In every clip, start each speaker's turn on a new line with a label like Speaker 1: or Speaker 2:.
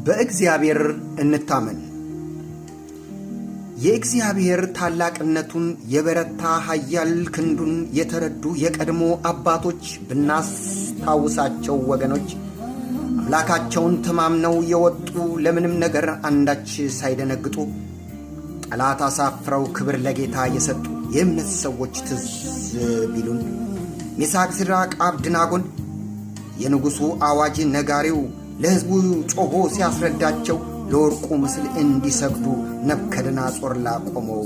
Speaker 1: በእግዚአብሔር እንታመን። የእግዚአብሔር ታላቅነቱን የበረታ ኃያል ክንዱን የተረዱ የቀድሞ አባቶች ብናስታውሳቸው ወገኖች አምላካቸውን ተማምነው የወጡ ለምንም ነገር አንዳች ሳይደነግጡ ጠላት አሳፍረው ክብር ለጌታ የሰጡ የእምነት ሰዎች ትዝ ቢሉን ሚሳቅ፣ ሲድራቅ፣ አብደናጎን የንጉሡ አዋጅ ነጋሪው ለሕዝቡ ጮሆ ሲያስረዳቸው ለወርቁ ምስል እንዲሰግዱ ናቡከደነፆር ላቆመው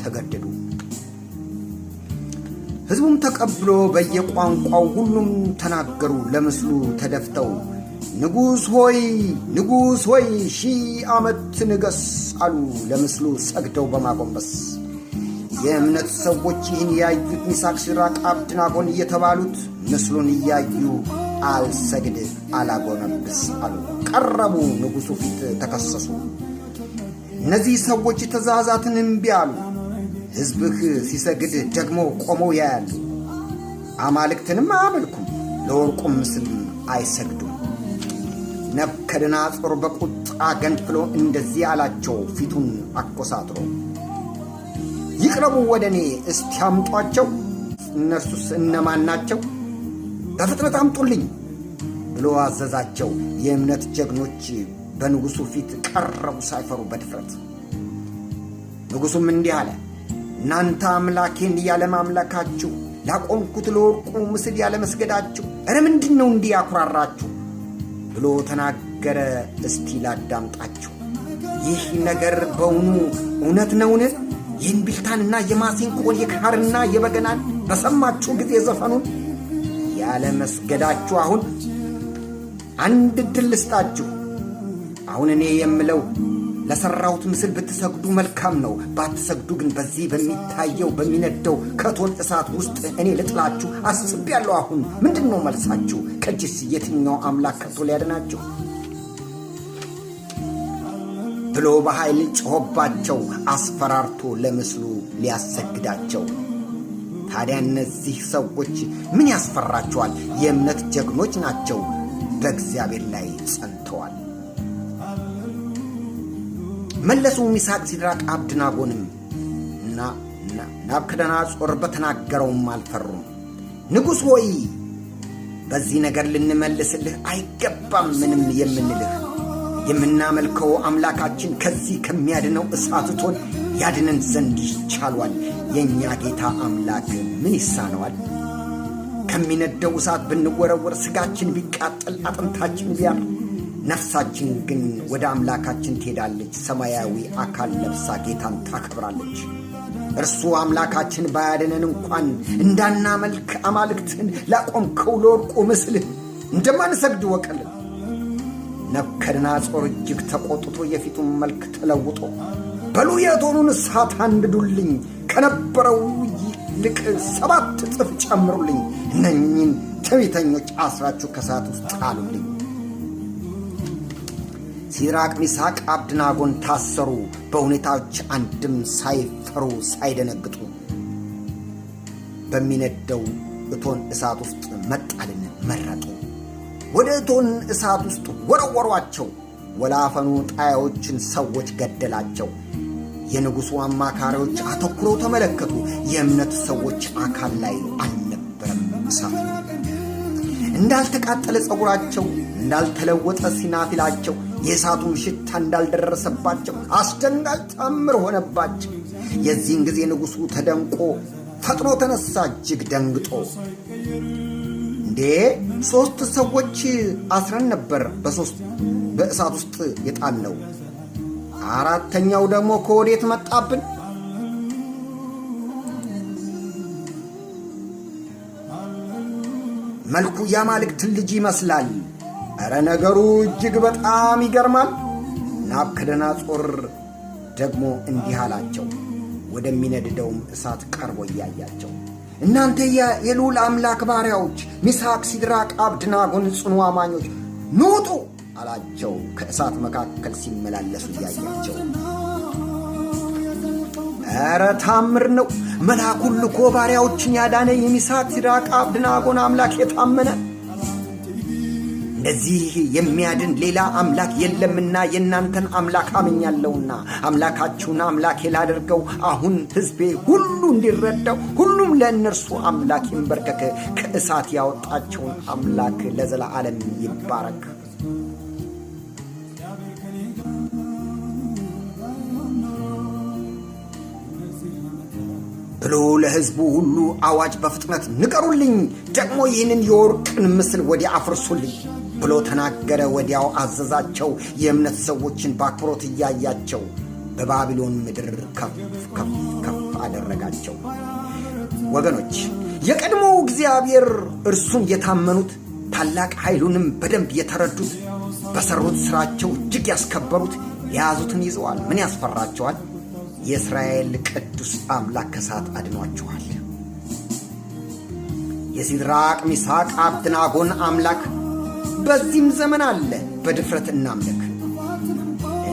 Speaker 1: ተገደዱ። ሕዝቡም ተቀብሎ በየቋንቋው ሁሉም ተናገሩ ለምስሉ ተደፍተው ንጉሥ ሆይ 1000 ዓመት ንገስ አሉ ለምስሉ ሰግደው በማጎንበስ። የእምነት ሰዎች ይህን ያዩት ሚሳቅ፣ ሲድራቅ፣ አብደናጎን እየተባሉት ምስሉን እያዩ አልሰግድ አላጎነብስ አሉ። ቀረቡ ንጉሡ ፊት ተከሰሱ። እነዚህ ሰዎች ትእዛዛትን እምቢ አሉ። ሕዝብህ ሲሰግድ ደግሞ ቆመው ያያሉ። አማልክትንም አያመልኩም፣ ለወርቁም ምስል አይሰግዱም። ናቡከደነፆር በቁጣ ገንፍሎ እንደዚህ አላቸው ፊቱን አኮሳትሮ፣ ይቅረቡ ወደ እኔ እስቲ አምጧቸው፣ እነርሱስ እነማን ናቸው? በፍጥነት አምጡልኝ ብሎ አዘዛቸው። የእምነት ጀግኖች በንጉሡ ፊት ቀረቡ ሳይፈሩ በድፍረት። ንጉሡም እንዲህ አለ፣ እናንተ አምላኬን ያለማምለካችሁ ላቆምኩት ለወርቁ ምስል ያለመስገዳችሁ እረ ምንድን ነው እንዲህ ያኩራራችሁ ብሎ ተናገረ። እስቲ ላዳምጣችሁ። ይህ ነገር በውኑ እውነት ነውን? ይህን ቢልታንና የማሲንቆን የክራርና የበገናን በሰማችሁ ጊዜ ዘፈኑን ያለ መስገዳችሁ አሁን አንድ ዕድል ልስጣችሁ። አሁን እኔ የምለው ለሠራሁት ምስል ብትሰግዱ መልካም ነው። ባትሰግዱ ግን በዚህ በሚታየው በሚነደው ከእቶን እሳት ውስጥ እኔ ልጥላችሁ አስቤያለሁ። አሁን ምንድን ነው መልሳችሁ? ከእጅስ የትኛው አምላክ ከቶ ሊያድናችሁ? ብሎ በኃይል ጮኸባቸው፣ አስፈራርቶ ለምስሉ ሊያሰግዳቸው። ታዲያ እነዚህ ሰዎች ምን ያስፈራቸዋል? የእምነት ጀግኖች ናቸው፣ በእግዚአብሔር ላይ ጸንተዋል። መለሱ ሚሳቅ፣ ሲድራቅ፣ አብደናጎንም ናቡከደነፆር በተናገረውም አልፈሩም። ንጉሥ ሆይ በዚህ ነገር ልንመልስልህ አይገባም። ምንም የምንልህ የምናመልከው አምላካችን ከዚህ ከሚያድነው እሳት እቶን ያድነን ዘንድ ይቻሏል። የእኛ ጌታ አምላክ ምን ይሳነዋል? ከሚነደው እሳት ብንወረወር ሥጋችን ቢቃጠል አጥንታችን ቢያር ነፍሳችን ግን ወደ አምላካችን ትሄዳለች። ሰማያዊ አካል ለብሳ ጌታን ታከብራለች። እርሱ አምላካችን ባያድነን እንኳን እንዳናመልክ አማልክትን ላቆምከው ለወርቁ ምስልህ እንደማንሰግድ ወቅልን። ናቡከደነፆር እጅግ ተቆጥቶ የፊቱን መልክ ተለውጦ በሉ የእቶኑን እሳት አንድዱልኝ፣ ከነበረው ይልቅ 7 እጥፍ ጨምሩልኝ፣ እነኝህን ትዕቢተኞች አስራችሁ ከእሳት ውስጥ ጣሉልኝ። ሲድራቅ፣ ሚሳቅ፣ አብደናጎን ታሰሩ። በሁኔታዎች አንድም ሳይፈሩ ሳይደነግጡ በሚነደው እቶን እሳት ውስጥ መጣልን መረጡ። ወደ እቶን እሳት ውስጥ ወረወሯቸው። ወላፈኑ ጣዮችን ሰዎች ገደላቸው። የንጉሡ አማካሪዎች አተኩረው ተመለከቱ። የእምነት ሰዎች አካል ላይ አልነበረም እሳት። እንዳልተቃጠለ ፀጉራቸው፣ እንዳልተለወጠ ሲናፊላቸው፣ የእሳቱም ሽታ እንዳልደረሰባቸው አስደንጋጭ ተአምር ሆነባቸው። የዚህን ጊዜ ንጉሡ ተደንቆ ፈጥኖ ተነሳ እጅግ ደንግጦ። እንዴ 3 ሰዎች አስረን ነበር በእሳት ውስጥ የጣልነው፣ 4ተኛው ደግሞ ከወዴት መጣብን? መልኩ የአማልክትን ልጅ ይመስላል። ኧረ ነገሩ እጅግ በጣም ይገርማል። ናቡከደነፆር ደግሞ እንዲህ አላቸው፣ ወደሚነድደውም እሳት ቀርቦ እያያቸው፣ እናንተ የልዑል አምላክ ባሪያዎች ሚሳቅ፣ ሲድራቅ፣ አብደናጎን ጽኑ አማኞች ኑ ውጡ አላቸው። ከእሳት መካከል ሲመላለሱ እያያቸው ኧረ ታምር ነው! መልአኩን ልኮ ባሪያዎችን ያዳነ የሚሳቅ፣ ሲድራቅ፣ አብደናጎን አምላክ የታመነ እንደዚህ የሚያድን ሌላ አምላክ የለምና የእናንተን አምላክ አምኛለሁና አምላካችሁን አምላኬ ላድርገው። አሁን ሕዝቤ ሁሉ እንዲረዳው ሁሉም ለእነርሱ አምላክ ይንበርከክ። ከእሳት ያወጣቸውን አምላክ ለዘላለም ይባረክ ብሎ ለሕዝቡ ሁሉ አዋጅ በፍጥነት ንገሩልኝ፣ ደግሞ ይህንን የወርቅን ምስል ወዲያ አፍርሱልኝ ብሎ ተናገረ። ወዲያው አዘዛቸው። የእምነት ሰዎችን በአክብሮት እያያቸው በባቢሎን ምድር ከፍ ከፍ ከፍ አደረጋቸው። ወገኖች፣ የቀድሞው እግዚአብሔር እርሱን የታመኑት ታላቅ ኃይሉንም በደንብ የተረዱት በሠሩት ሥራቸው እጅግ ያስከበሩት የያዙትን ይዘዋል። ምን ያስፈራቸዋል? የእስራኤል ቅዱስ አምላክ ከእሳት አድኗቸዋል። የሲድራቅ ሚሳቅ አብደናጎን አምላክ በዚህም ዘመን አለ። በድፍረት እናምልክ።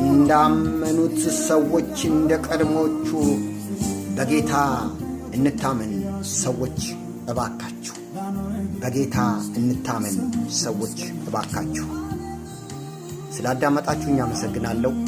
Speaker 1: እንዳመኑት ሰዎች እንደ ቀድሞቹ በጌታ እንታመን ሰዎች እባካችሁ፣ በጌታ እንታመን ሰዎች እባካችሁ። ስላዳመጣችሁኝ አመሰግናለሁ።